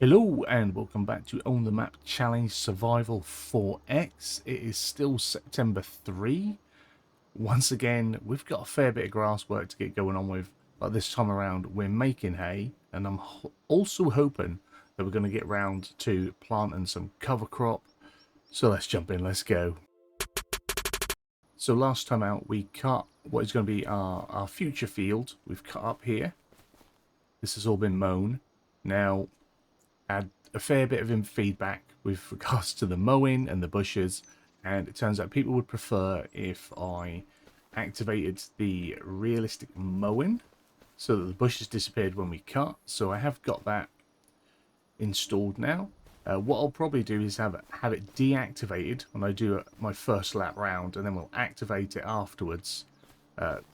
Hello and welcome back to Own the Map Challenge Survival 4X. It is still September 3. Once again, we've got a fair bit of grass work to get going on with, but this time around we're making hay, and I'm also hoping that we're going to get round to planting some cover crop. So let's jump in, let's go. So last time out we cut what is going to be our future field. We've cut up here. This has all been mown. Now, had a fair bit of feedback with regards to the mowing and the bushes, and it turns out people would prefer if I activated the realistic mowing so that the bushes disappeared when we cut. So I have got that installed now. What I'll probably do is have it deactivated when I do my first lap round, and then we'll activate it afterwards,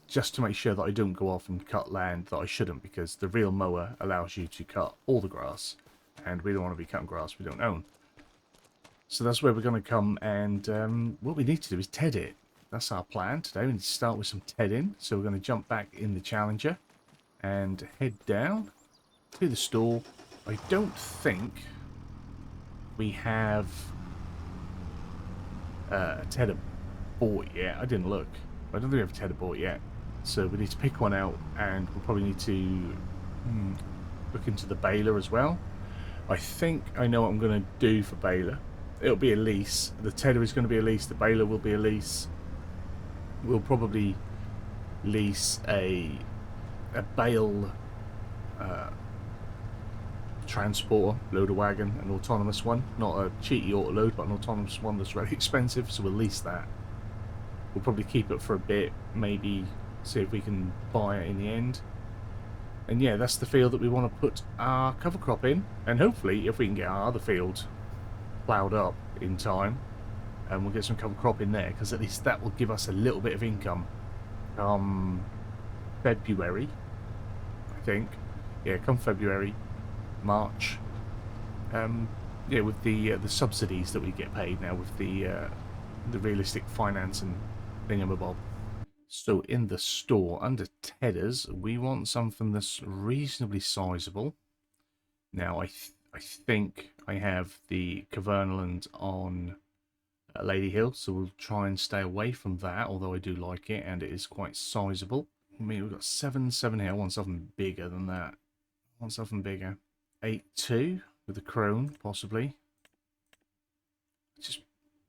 just to make sure that I don't go off and cut land that I shouldn't, because the real mower allows you to cut all the grass, and we don't want to be cutting grass we don't own. So that's where we're going to come, and what we need to do is TED it. That's our plan today. We need to start with some TEDing. So we're going to jump back in the Challenger and head down to the store. I don't think we have TED bought yet. I didn't look. I don't think we have TED bought yet. So we need to pick one out, and we'll probably need to look into the baler as well. I think I know what I'm going to do for baler. It'll be a lease. The tedder is going to be a lease. The baler will be a lease. We'll probably lease a bale transporter, loader wagon, an autonomous one. Not a cheaty auto load, but an autonomous one that's very expensive, so we'll lease that. We'll probably keep it for a bit, maybe see if we can buy it in the end. And yeah, that's the field that we want to put our cover crop in. And hopefully, if we can get our other field ploughed up in time, and we'll get some cover crop in there, because at least that will give us a little bit of income come February, I think. Yeah, come February, March. Yeah, with the subsidies that we get paid now with the realistic finance and thingamabob. So in the store, under Tedders, we want something that's reasonably sizable. Now, I think I have the Cavernaland on Lady Hill, so we'll try and stay away from that, although I do like it, and it is quite sizable. I mean, we've got 7 here. I want something bigger than that. I want something bigger. 8-2 with the crone, possibly. Just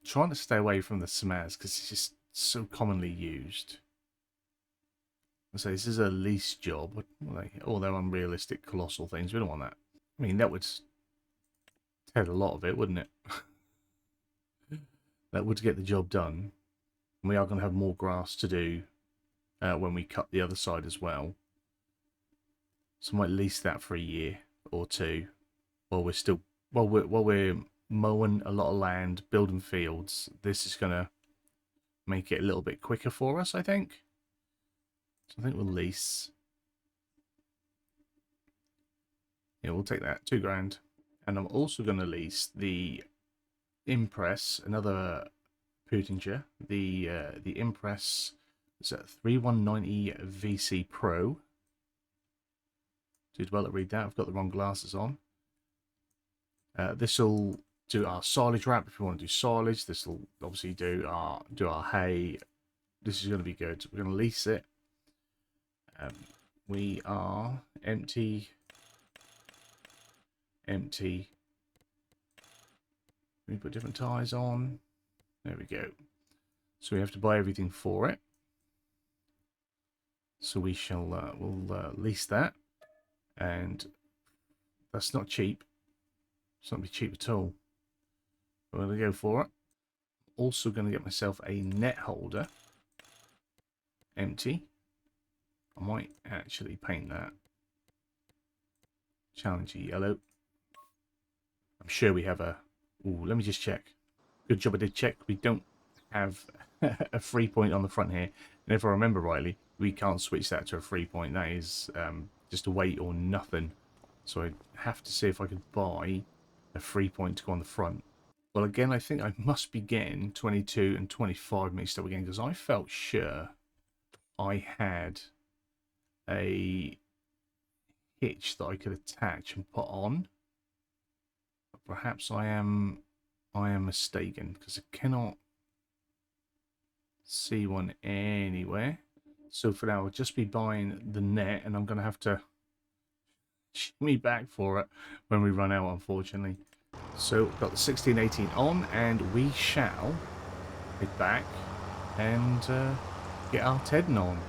trying to stay away from the Samaz, because it's just so commonly used. So this is a lease job, although unrealistic colossal things. We don't want that. I mean, that would tell a lot of it, wouldn't it? That would get the job done. And we are going to have more grass to do when we cut the other side as well. So I might lease that for a year or two while we're still while we're mowing a lot of land, building fields. This is going to make it a little bit quicker for us, I think. So I think we'll lease. Yeah, we'll take that, 2 grand. And I'm also going to lease the Impress, another Putinger. The Impress is at 3190 VC Pro. Did well to read that. I've got the wrong glasses on. This will do our silage wrap if we want to do silage. This will obviously do our hay. This is going to be good. We're going to lease it. We are empty. We put different tires on. There we go. So we have to buy everything for it. So we shall we'll lease that, and that's not cheap. It's not be cheap at all. We're going to go for it. Also going to get myself a net holder. Empty. I might actually paint that. Challenger yellow. I'm sure we have a... Ooh, let me just check. Good job I did check. We don't have a 3 point on the front here. And if I remember rightly, we can't switch that to a 3 point. That is just a weight or nothing. So I have to see if I could buy a 3 point to go on the front. Well, again, I think I must be getting 22 and 25 mixed up again, because I felt sure I had a hitch that I could attach and put on. perhaps I am mistaken, because I cannot see one anywhere. So for now, I'll just be buying the net, and I'm going to have to shimmy back for it when we run out, unfortunately. So we've got the 1618 on, and we shall head back and get our Tedden on.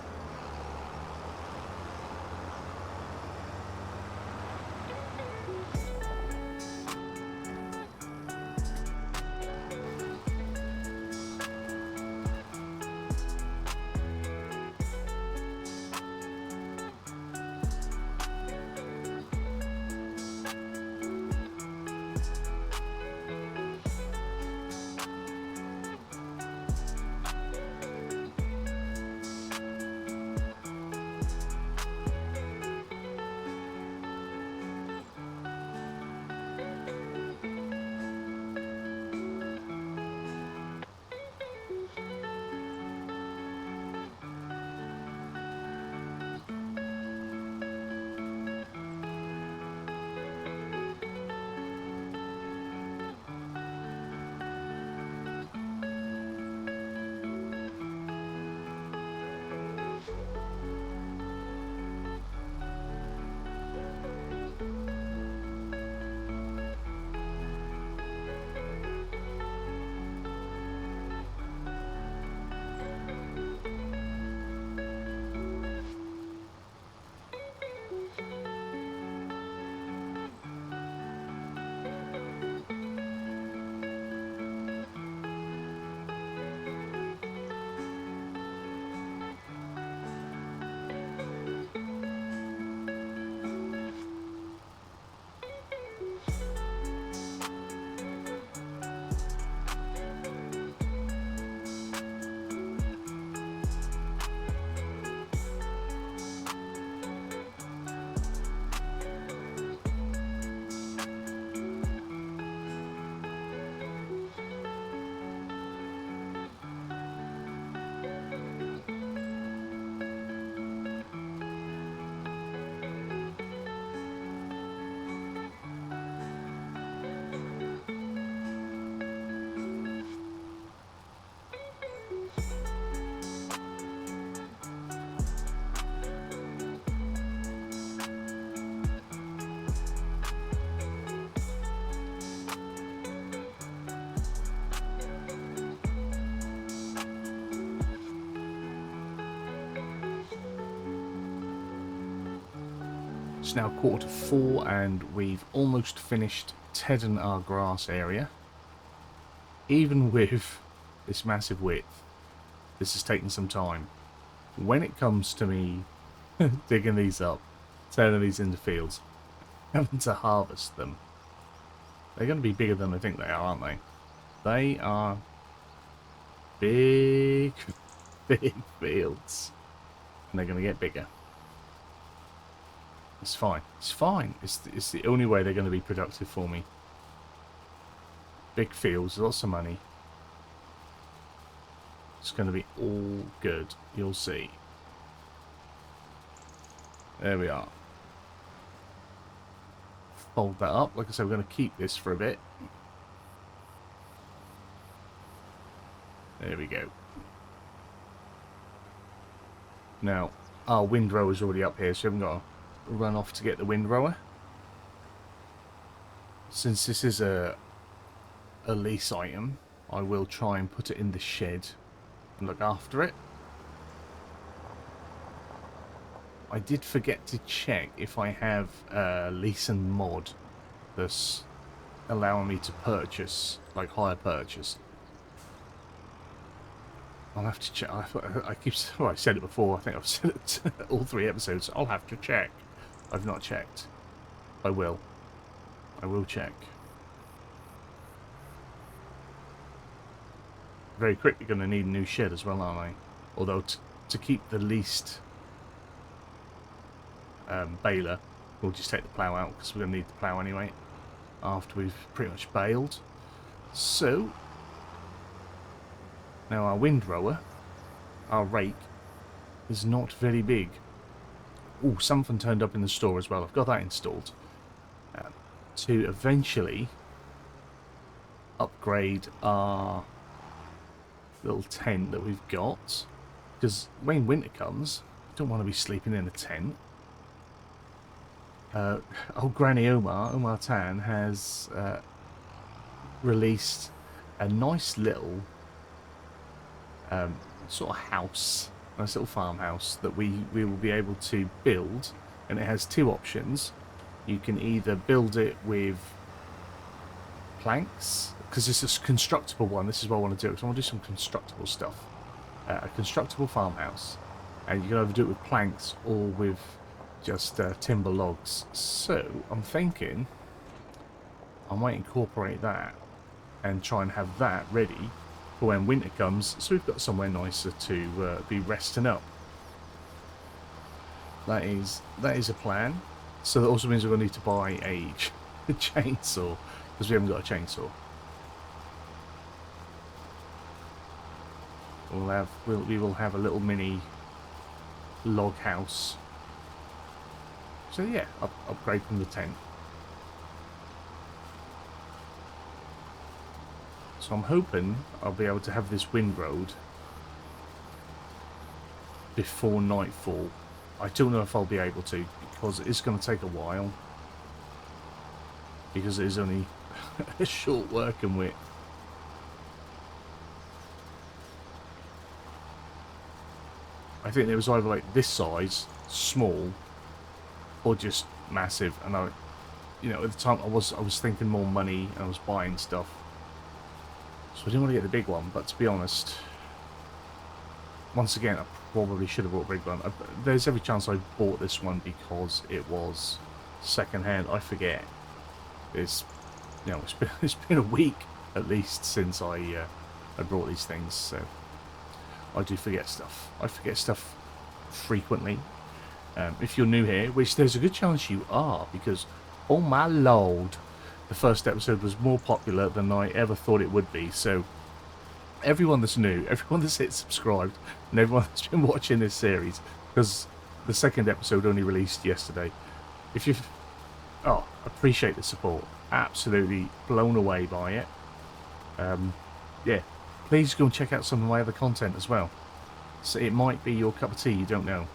It's now 4:15 and we've almost finished Tedden our grass area. Even with this massive width, this has taken some time. When it comes to me digging these up, turning these into fields, having to harvest them, they're going to be bigger than I think they are, aren't they? They are big, big fields, and they're going to get bigger. It's fine. It's fine. It's the only way they're going to be productive for me. Big fields, lots of money. It's going to be all good. You'll see. There we are. Fold that up. Like I said, we're going to keep this for a bit. There we go. Now, our windrower's already up here, so we haven't got to run off to get the windrower. Since this is a lease item, I will try and put it in the shed and look after it. I did forget to check if I have a Leasing mod that's allowing me to purchase, like hire purchase. I'll have to check. I keep. Well, I said it before. I think I've said it all 3 episodes. I'll have to check. I've not checked. I will. I will check. Very quickly going to need a new shed as well, aren't I? Although to keep the least baler, we'll just take the plough out because we're going to need the plough anyway after we've pretty much baled. So now our windrower, our rake, is not very big. Oh, something turned up in the store as well. I've got that installed to eventually upgrade our little tent that we've got, because when winter comes, I don't want to be sleeping in a tent. Old Granny Omar Tan, has released a nice little sort of house, a nice little farmhouse that we will be able to build, and it has two options. You can either build it with planks, because it's a constructible one. This is what I want to do, because I want to do some constructible stuff. A constructible farmhouse, and you can either do it with planks or with just timber logs. So I'm thinking I might incorporate that and try and have that ready for when winter comes, so we've got somewhere nicer to be resting up. That is a plan. So that also means we're going to need to buy a chainsaw, because we haven't got a chainsaw. We will have a little mini log house. So yeah, upgrade from the tent. So I'm hoping I'll be able to have this windroad before nightfall. I don't know if I'll be able to, because it's going to take a while, because it is only a short working width. I think it was either like this size, small, or just massive. And I, at the time I was thinking more money, and I was buying stuff, so I didn't want to get the big one. But to be honest, once again, I probably should have bought a big one. There's every chance I bought this one because it was second hand. I forget. It's it's been a week at least since I brought these things, so I do forget stuff. I forget stuff frequently. If you're new here, which there's a good chance you are, because oh my lord, the first episode was more popular than I ever thought it would be. So everyone that's new, everyone that's hit subscribed, and everyone that's been watching this series, because the second episode only released yesterday, if you've appreciate the support, absolutely blown away by it. Yeah, please go and check out some of my other content as well. So it might be your cup of tea, you don't know,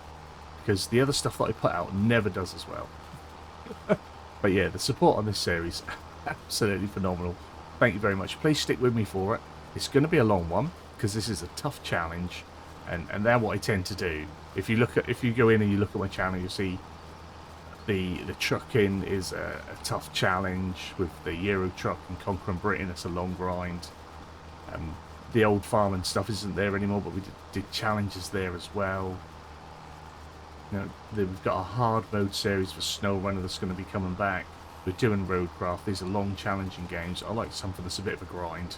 because the other stuff that I put out never does as well. But yeah, the support on this series, absolutely phenomenal. Thank you very much. Please stick with me for it. It's going to be a long one, because this is a tough challenge, and that's what I tend to do. If you go in and you look at my channel, you'll see the trucking is a tough challenge, with the Euro truck and Conquering Britain. It's a long grind. The old farming stuff isn't there anymore, but we did challenges there as well. We've got a hard mode series for SnowRunner that's going to be coming back. We're doing Roadcraft. These are long, challenging games. I like something that's a bit of a grind.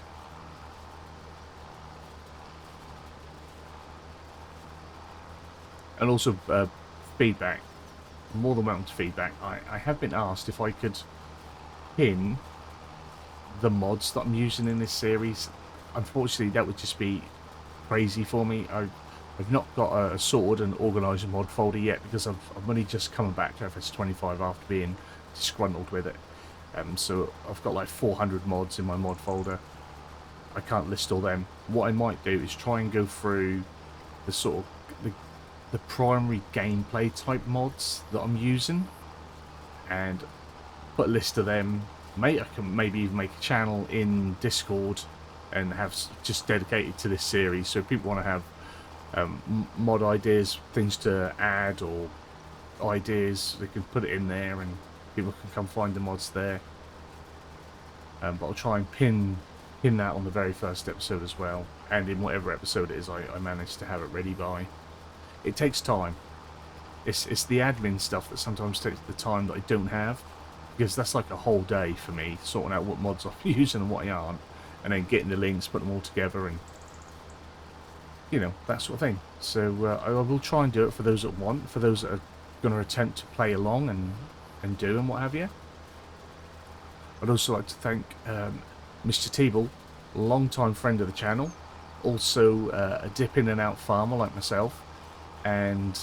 And also feedback. More than welcome to feedback. I have been asked if I could pin the mods that I'm using in this series. Unfortunately, that would just be crazy for me. I've not got a sorted and organised mod folder yet, because I'm only just coming back to FS25 after being disgruntled with it. So I've got like 400 mods in my mod folder. I can't list all them. What I might do is try and go through the sort of the primary gameplay type mods that I'm using, and put a list of them. I can maybe even make a channel in Discord and have just dedicated to this series, so if people want to have mod ideas, things to add, or ideas, they can put it in there and people can come find the mods there. But I'll try and pin that on the very first episode as well, and in whatever episode it is I manage to have it ready by. It takes time. It's the admin stuff that sometimes takes the time that I don't have, because that's like a whole day for me, sorting out what mods I'm using and what I aren't, and then getting the links, putting them all together, and that sort of thing. So I will try and do it for those that want, for those that are going to attempt to play along and do and what have you. I'd also like to thank Mr. Teeble, long-time friend of the channel, also a dip in and out farmer like myself, and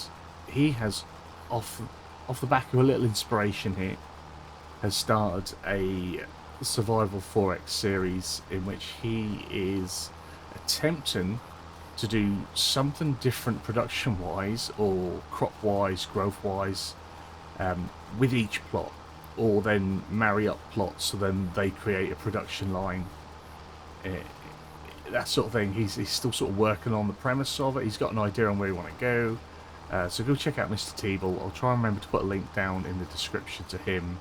he has, off the back of a little inspiration here, has started a Survival 4X series in which he is attempting to do something different production-wise or crop-wise, growth-wise, with each plot, or then marry up plots so then they create a production line. That sort of thing. He's still sort of working on the premise of it. He's got an idea on where he want to go. So go check out Mr. Teeble. I'll try and remember to put a link down in the description to him.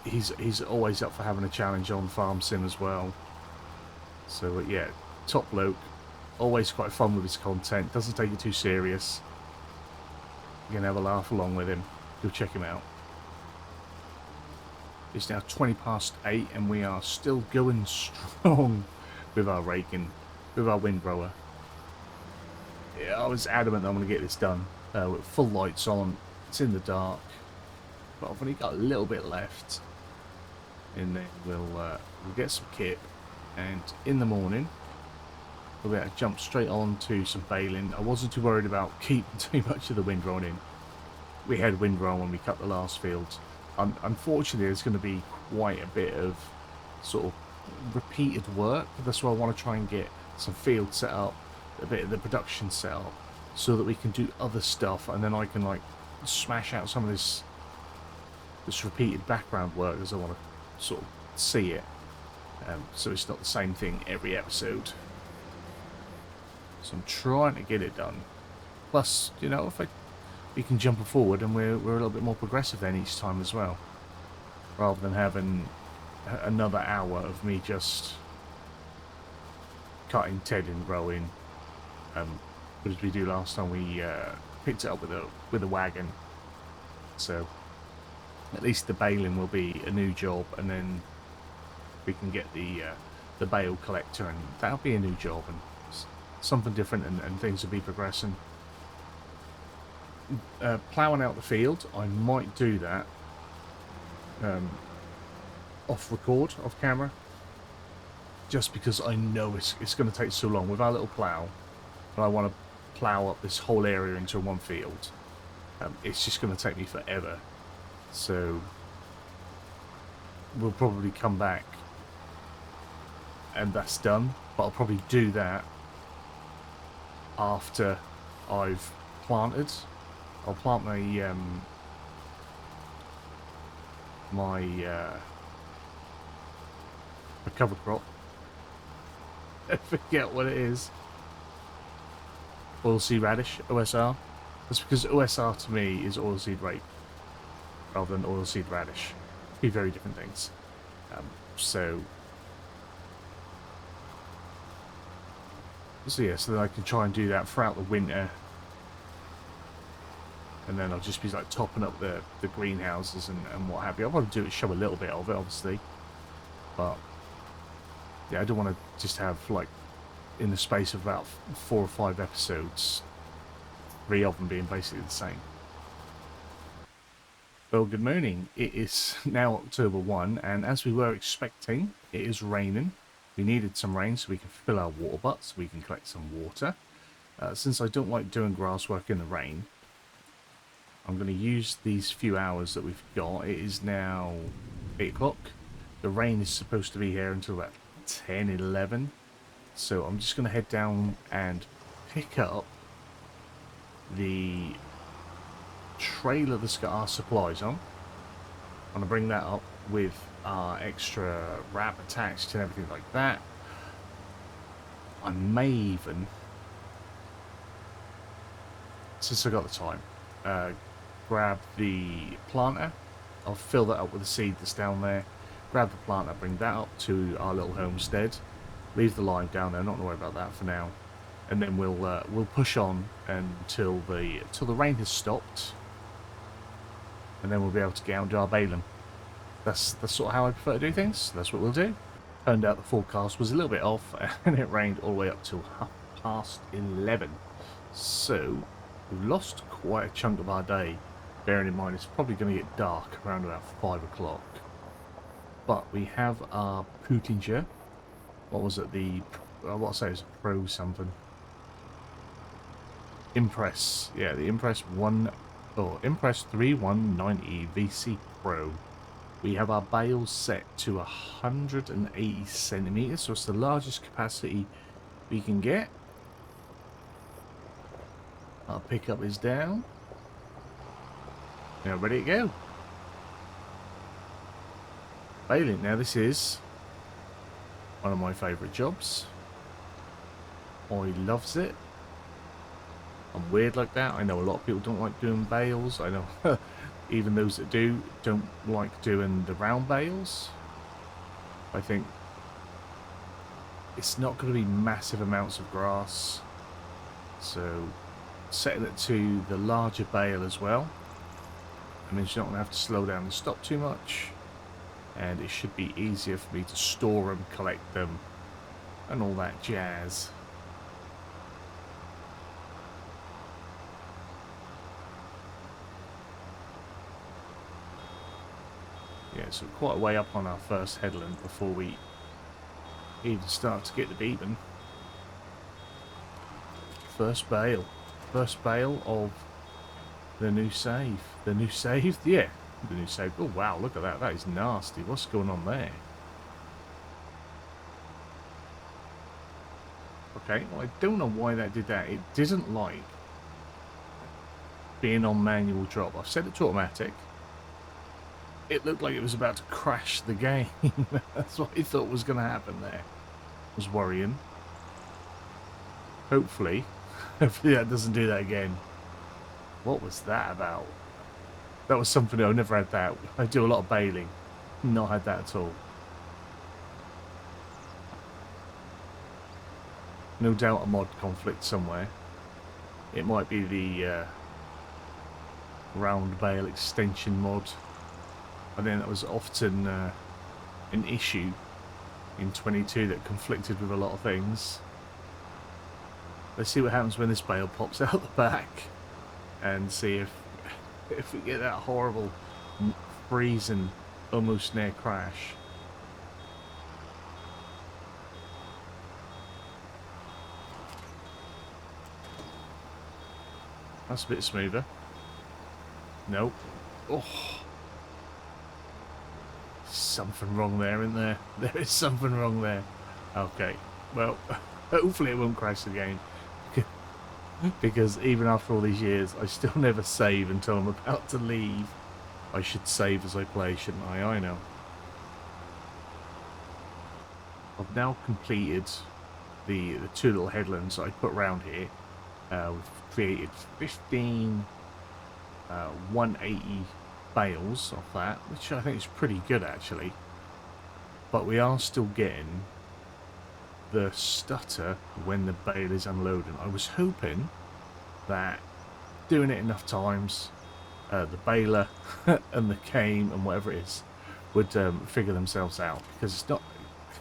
He's always up for having a challenge on Farm Sim as well. So yeah, top bloke. Always quite fun with his content. Doesn't take it too serious. You can have a laugh along with him. Go check him out. It's now 8:20 and we are still going strong with our raking, with our windrower. Yeah, I was adamant that I'm going to get this done with full lights on. It's in the dark, but I've only got a little bit left, and then we'll get some kit, and in the morning we'll be able to jump straight on to some baling. I wasn't too worried about keeping too much of the windrow in. We had windrow when we cut the last field. Unfortunately, there's going to be quite a bit of sort of repeated work. That's why I want to try and get some field set up, a bit of the production set up, so that we can do other stuff, and then I can like smash out some of this repeated background work as I want to sort of see it, so it's not the same thing every episode. So I'm trying to get it done. Plus, you know, we can jump forward and we're a little bit more progressive then each time as well, rather than having another hour of me just cutting Ted and growing, but as we do last time we picked it up with a wagon. So at least the baling will be a new job, and then we can get the bale collector, and that'll be a new job and something different, and things will be progressing. Ploughing out the field, I might do that off camera, just because I know it's going to take so long with our little plough, and I want to plough up this whole area into one field. It's just going to take me forever, so we'll probably come back and that's done, but I'll probably do that after I've planted. I'll plant my cover crop. I forget what it is. Oilseed radish, OSR. That's because OSR to me is oilseed rape rather than oilseed radish. Two very different things. So yeah, so then I can try and do that throughout the winter. And then I'll just be like topping up the greenhouses and what have you. I'll probably show a little bit of it, obviously. But yeah, I don't want to just have like in the space of about 4 or 5 episodes, 3 of them being basically the same. Well, good morning. It is now October 1, and as we were expecting, it is raining. We needed some rain so we can fill our water butts, so we can collect some water. Since I don't like doing grass work in the rain, I'm going to use these few hours that we've got. It is now 8 o'clock. The rain is supposed to be here until about 10, 11. So I'm just going to head down and pick up the trailer that's got our supplies on. I'm going to bring that up with our extra wrap attached and everything like that. I may even, since I got the time, grab the planter. I'll fill that up with the seed that's down there. Grab the planter, bring that up to our little homestead. Leave the lime down there. Not to worry about that for now. And then we'll push on until the rain has stopped, and then we'll be able to get out and do our baling. That's sort of how I prefer to do things. That's what we'll do. Turned out the forecast was a little bit off, and it rained all the way up till 11:30. So we've lost quite a chunk of our day. Bearing in mind it's probably going to get dark around about 5 o'clock. But we have our Putinger. What was it? What I say is a Pro something. Impress. Yeah, the Impress 3190 VC Pro. We have our bales set to 180 centimeters, so it's the largest capacity we can get. Our pickup is down. Now ready to go. Baling. Now this is one of my favourite jobs. I loves it. I'm weird like that. I know a lot of people don't like doing bales. I know even those that do don't like doing the round bales. I think it's not going to be massive amounts of grass, so setting it to the larger bale as well. I mean, you're not going to have to slow down and stop too much, and it should be easier for me to store them, collect them, and all that jazz. Yeah, so quite a way up on our first headland before we even start to get the beeping. First bale of the new save. The new save? Yeah, the new save. Oh wow, look at that. That is nasty. What's going on there? Okay, well, I don't know why that did that. It didn't like being on manual drop. I've set it to automatic. It looked like it was about to crash the game. That's what I thought was going to happen there. I was worrying. Hopefully that doesn't do that again. What was that about? That was something I've never had that. I do a lot of bailing. Not had that at all. No doubt a mod conflict somewhere. It might be the round bale extension mod. I think that was often an issue in 22 that conflicted with a lot of things. Let's see what happens when this bale pops out the back, and see if we get that horrible freezing, almost near crash. That's a bit smoother. Nope. Oh. Something wrong there, isn't there? There is something wrong there. Okay. Well, hopefully it won't crash the game. Because even after all these years, I still never save until I'm about to leave. I should save as I play, shouldn't I? I know. I've now completed the two little headlands that I put around here. We've created 15 180 bales off that, which I think is pretty good actually. But we are still getting the stutter when the bale is unloading. I was hoping that doing it enough times, the baler and the cane and whatever it is would figure themselves out, because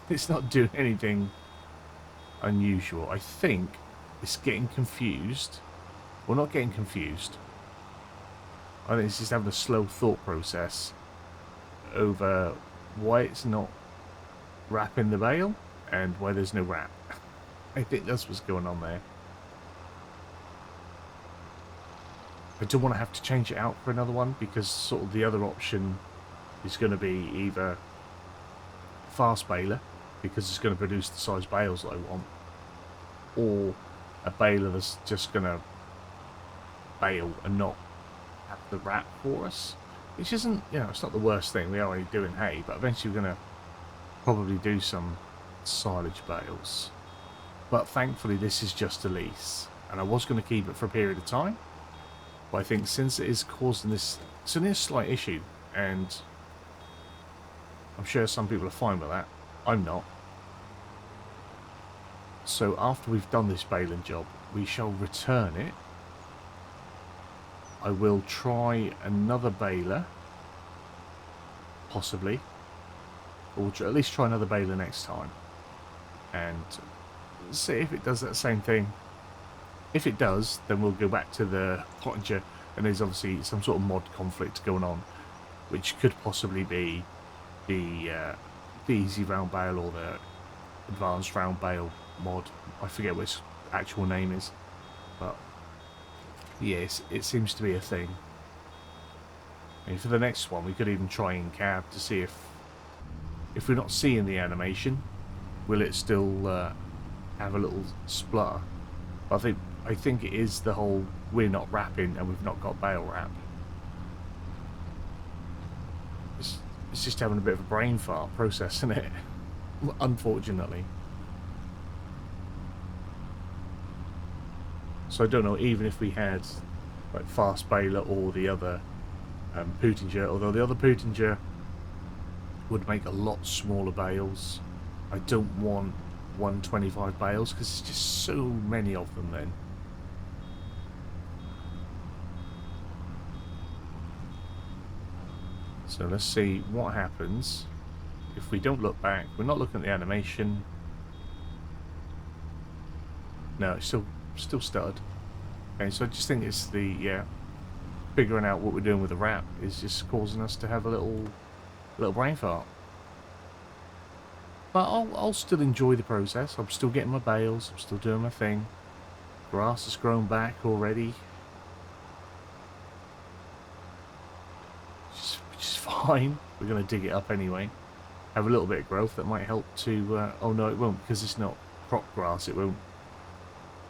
it's not doing anything unusual. I think it's getting confused. Well, not getting confused. I think it's just having a slow thought process over why it's not wrapping the bale and why there's no wrap. I think that's what's going on there. I don't want to have to change it out for another one, because sort of the other option is going to be either fast baler, because it's going to produce the size bales that I want, or a baler that's just going to bale and not have the wrap for us, which isn't, you know, it's not the worst thing. We are already doing hay, but eventually we're going to probably do some silage bales. But thankfully this is just a lease, and I was going to keep it for a period of time, but I think since it is causing this, it's only a slight issue, and I'm sure some people are fine with that. I'm not. So after we've done this baling job, we shall return it. I will try another baler, possibly, or at least try another baler next time, and see if it does that same thing. If it does, then we'll go back to the Pottinger, and there's obviously some sort of mod conflict going on, which could possibly be the easy round bale or the advanced round bale mod. I forget what its actual name is, but yes, it seems to be a thing. And for the next one, we could even try in cab to see if we're not seeing the animation, will it still have a little splutter? But I think it is the whole we're not wrapping and we've not got bail wrap. It's just having a bit of a brain fart processing it, unfortunately. So I don't know, even if we had like fast bailer or the other Putinger, although the other Putinger would make a lot smaller bales. I don't want 125 bales because there's just so many of them then. So let's see what happens if we don't look back. We're not looking at the animation. No, it's still stuttered. Okay, so I just think it's the figuring out what we're doing with the wrap is just causing us to have a little brain fart. But I'll still enjoy the process. I'm still getting my bales. I'm still doing my thing. Grass has grown back already, which is fine. We're going to dig it up anyway. Have a little bit of growth that might help to... oh no, it won't, because it's not crop grass. It won't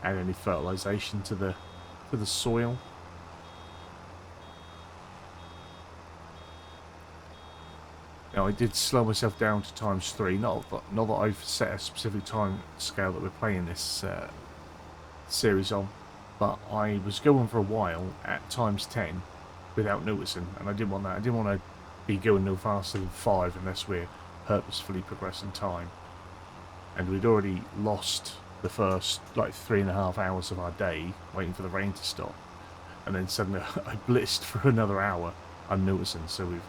add any fertilisation to the soil. Now I did slow myself down to ×3. Not that I've set a specific time scale that we're playing this series on, but I was going for a while at ×10 without noticing, and I didn't want that. I didn't want to be going no faster than 5 unless we're purposefully progressing time. And we'd already lost the first like 3.5 hours of our day waiting for the rain to stop, and then suddenly I blitzed for another hour unnoticing. So we've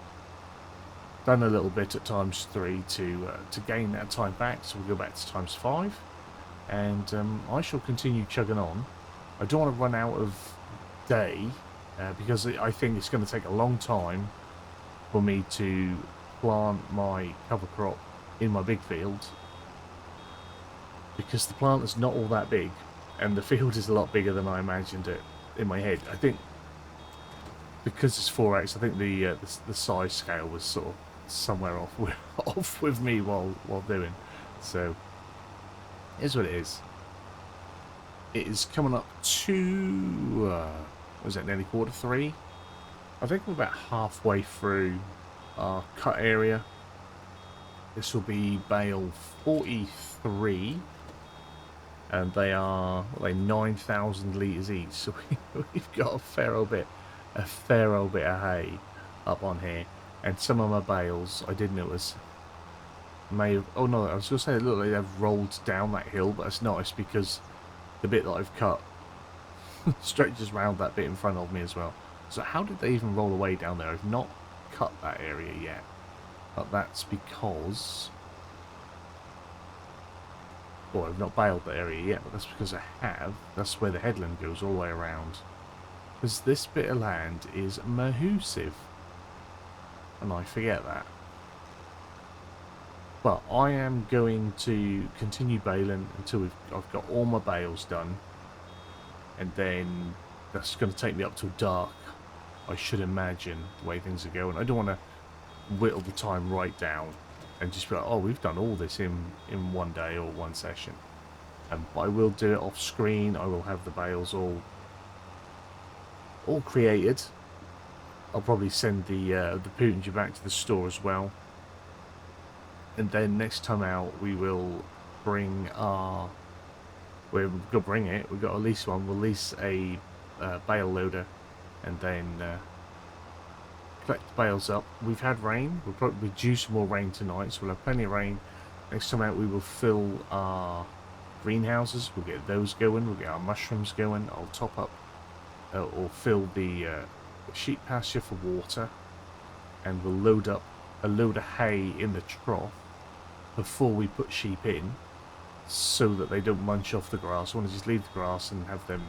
done a little bit at ×3 to gain that time back, so we'll go back to ×5, and I shall continue chugging on. I don't want to run out of day because I think it's going to take a long time for me to plant my cover crop in my big field, because the plant is not all that big and the field is a lot bigger than I imagined it in my head. I think because it's 4x, I think the size scale was sort of somewhere off with me while doing. So here's what it is. It is coming up to what was it, nearly ⅓. I think we're about halfway through our cut area. This will be bale 43, and they are 9,000 litres each. So we've got a fair old bit of hay up on here. And some of my bales, I did notice, may have... Oh no, I was going to say, look, they have rolled down that hill, but it's not. It's because the bit that I've cut stretches around that bit in front of me as well. So how did they even roll away down there? I've not cut that area yet. But that's because... Well, I've not baled that area yet, but that's because I have. That's where the headland goes all the way around. Because this bit of land is abusive. And I forget that. But I am going to continue baling until I've got all my bales done. And then that's going to take me up till dark, I should imagine, the way things are going. I don't want to whittle the time right down and just be like, oh, we've done all this in one day or one session. But I will do it off screen. I will have the bales all created. I'll probably send the Putinger back to the store as well. And then next time out, we will bring our... We're going to bring it. We've got to lease one. We'll lease a bale loader, and then collect the bales up. We've had rain. We'll probably due some more rain tonight, so we'll have plenty of rain. Next time out, we will fill our greenhouses. We'll get those going. We'll get our mushrooms going. I'll top up or fill the sheep pasture for water, and we'll load up a load of hay in the trough before we put sheep in, so that they don't munch off the grass. I want to just leave the grass and have them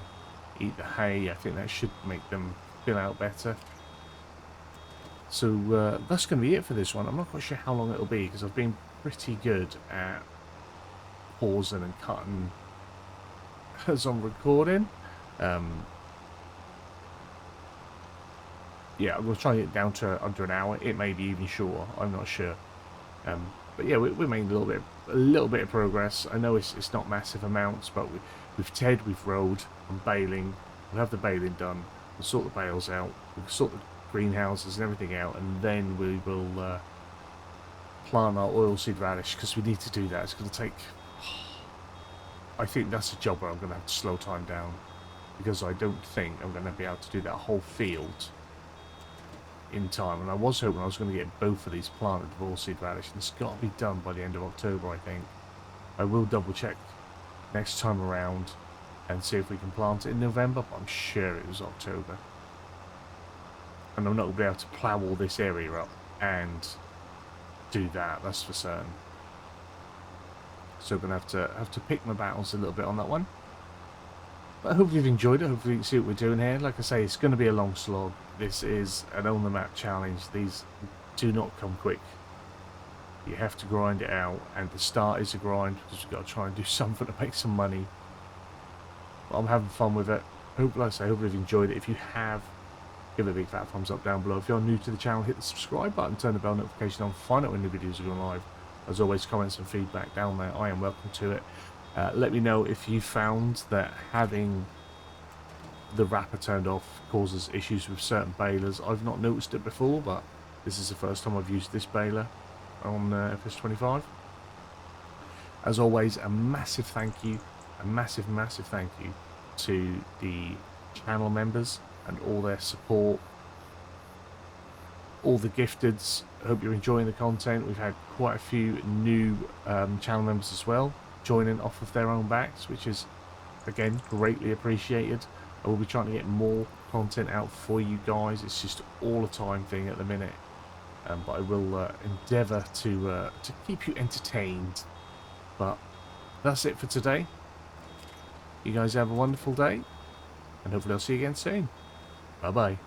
eat the hay. I think that should make them fill out better. So that's going to be it for this one. I'm not quite sure how long it'll be, because I've been pretty good at pausing and cutting as I'm recording. yeah, I'm going to try and get it down to under an hour. It may be even shorter. I'm not sure. But yeah, we're making a little bit of progress. I know it's not massive amounts, but we've teared, we've rowed, I'm baling. We'll have the baling done. We'll sort the bales out. We'll sort the greenhouses and everything out, and then we will plant our oilseed radish, because we need to do that. It's going to take... I think that's a job where I'm going to have to slow time down, because I don't think I'm going to be able to do that whole field in time. And I was hoping I was going to get both of these planted with oilseed radish, and it's got to be done by the end of October, I think. I will double check next time around and see if we can plant it in November, but I'm sure it was October. And I'm not going to be able to plough all this area up and do that, that's for certain. So I'm going to have to pick my battles a little bit on that one. But hopefully you've enjoyed it. Hopefully you can see what we're doing here. Like I say, it's going to be a long slog. This is an on the map challenge. These do not come quick. You have to grind it out, and the start is a grind because we've got to try and do something to make some money. But I'm having fun with it. Like I say, hopefully you've enjoyed it. If you have, give it a big fat thumbs up down below. If you're new to the channel, hit the subscribe button, turn the bell notification on, find out when new videos are going live. As always, comments and feedback down there. I am welcome to it. Let me know if you found that having the wrapper turned off causes issues with certain balers. I've not noticed it before, but this is the first time I've used this baler on FS25. As always, a massive thank you, a massive thank you to the channel members and all their support, all the gifteds. I hope you're enjoying the content. We've had quite a few new channel members as well, joining off of their own backs, which is again greatly appreciated. I will be trying to get more content out for you guys. It's just all a time thing at the minute, but I will endeavour to keep you entertained. But that's it for today. You guys have a wonderful day, and hopefully I'll see you again soon. Bye bye.